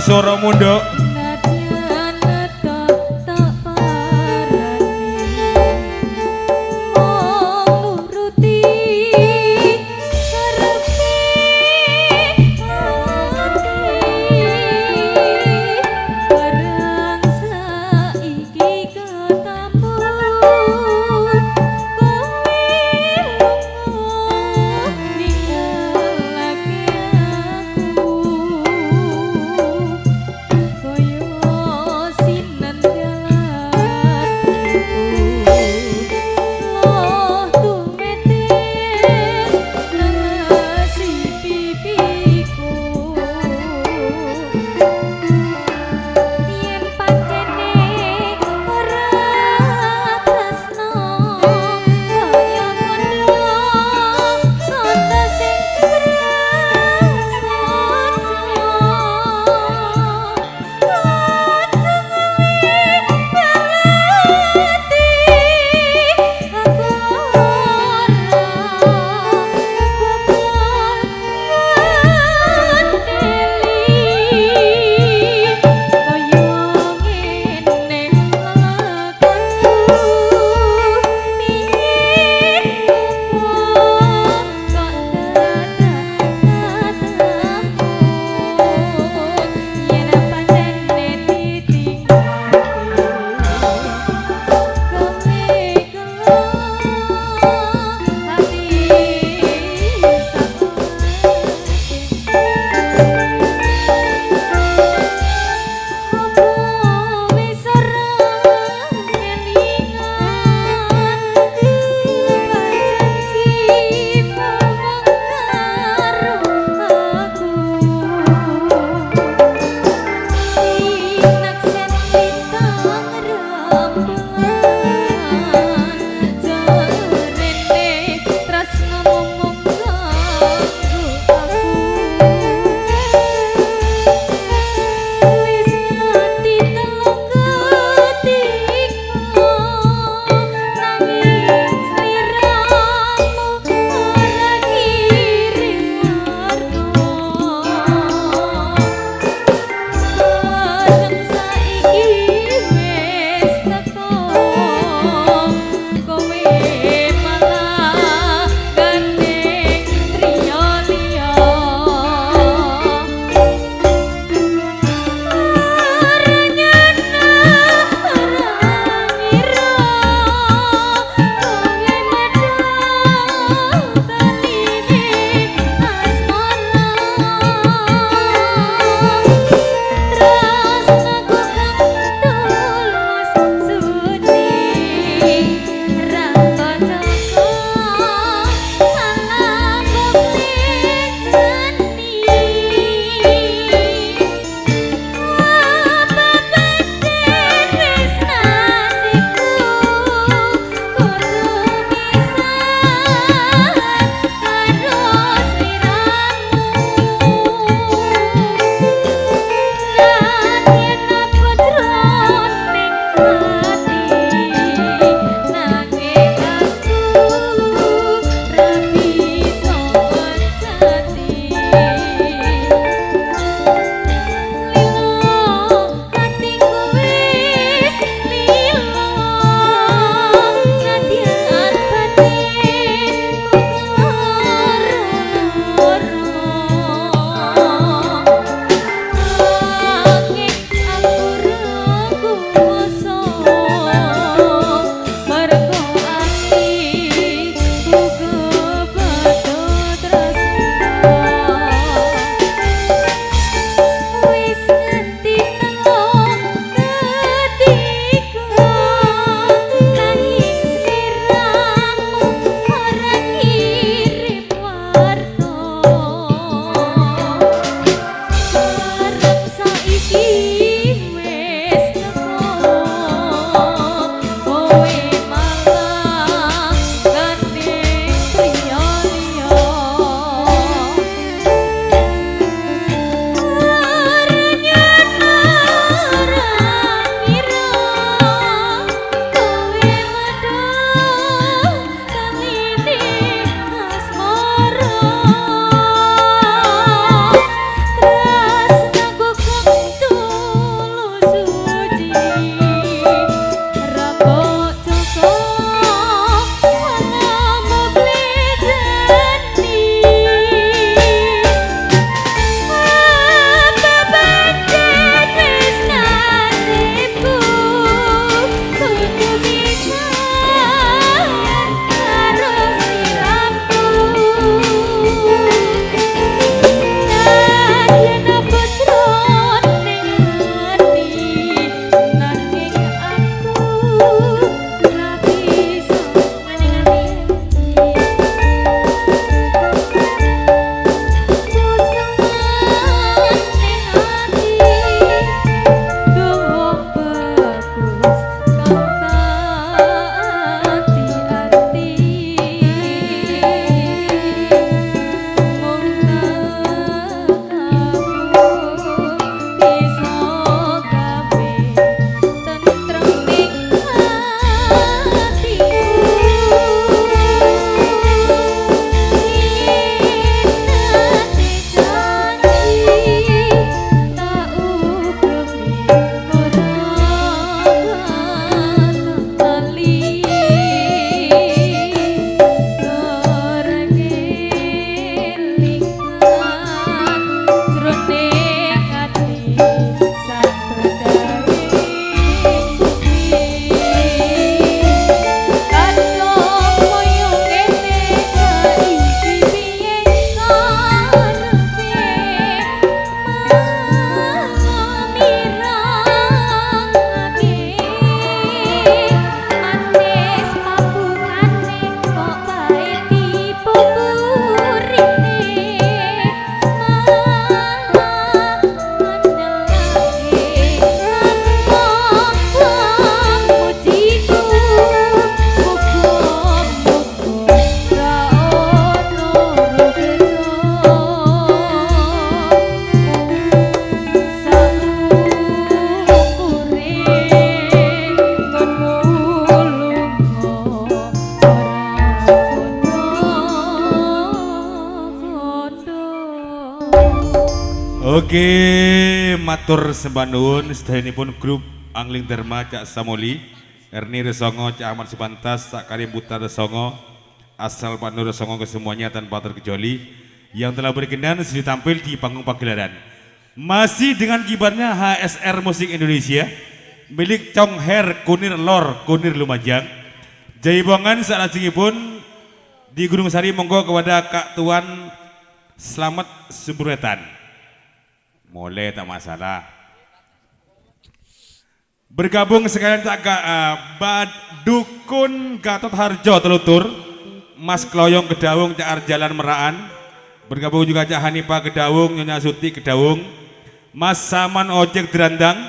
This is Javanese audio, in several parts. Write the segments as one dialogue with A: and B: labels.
A: Soro Mundo. Oke, matur sembah nuwun sedayanipun grup Angling Dharma Cak Samoli, Erni Resongo, Cak Ahmad Supantas, Cak Karim Putra Resongo, asal Pak Nur Resongo kesemuanya tanpa terkecuali yang telah berkenan sudah tampil di panggung pagelaran. Masih dengan kibarnya HSR Musik Indonesia milik Chong Her Kunir Lor Kunir Lumajang. Jaibongan saat pun di Gunung Sari, monggo kepada Kak Tuan Slamet Suburwetan. Mulai tak masalah. Bergabung sekalian Bad Dukun Gatot Harjo Telutur, Mas Kloyong Kedawung Cak Arjalan Meraan. Bergabung juga Cak Hanifah Kedawung, Nyonya Suti Kedawung, Mas Saman Ojek Derandang.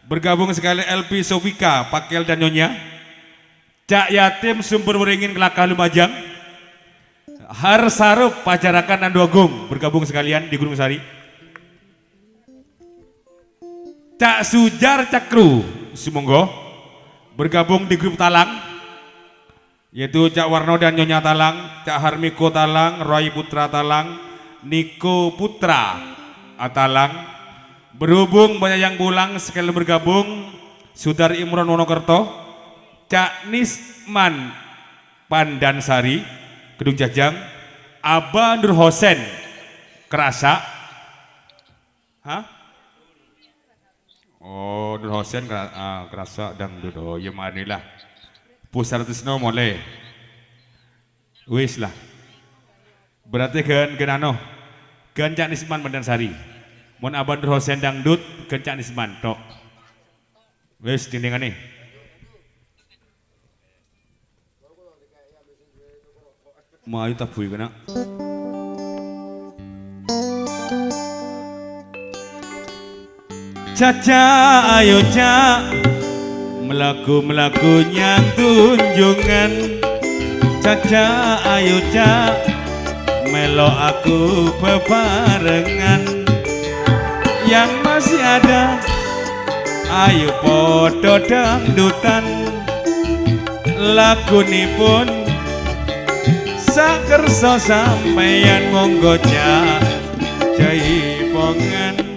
A: Bergabung sekalian LP Sofika Pakel dan Nyonya, Cak Yatim Sumber Weringin Kelakah Lumajang, Har Sarup Pajarakan Nandoagung. Bergabung sekalian di Gunung Sari. Cak Sujar Cakru Sumonggo bergabung di grup Talang, yaitu Cak Warno dan Nyonya Talang, Cak Harmiko Talang, Roy Putra Talang, Niko Putra Talang. Berhubung banyak yang pulang, sekalian bergabung Sudar Imron Wonokerto, Cak Nisman Pandansari Kedung Jajang, Aba Nur Hosen Kerasa. Oh, Nur Hosen Kerasa dangdut. Oh, ya manilah. Pusat Tisno mulai. Wis lah. Berarti gen ano? Gen Cak Nisman Pandansari. Mon Aba Nur Hosen dangdut, gen Cak Nisman tok. Wis dindingane. Mau ayo tabuhi kena. Caca ayo cak melaku nyang tunjungan. Caca ayo cak melo aku bebarengan. Yang masih ada ayo podo dangdutan. Lakunipun sakerso sampeyan monggo cak jaipongan.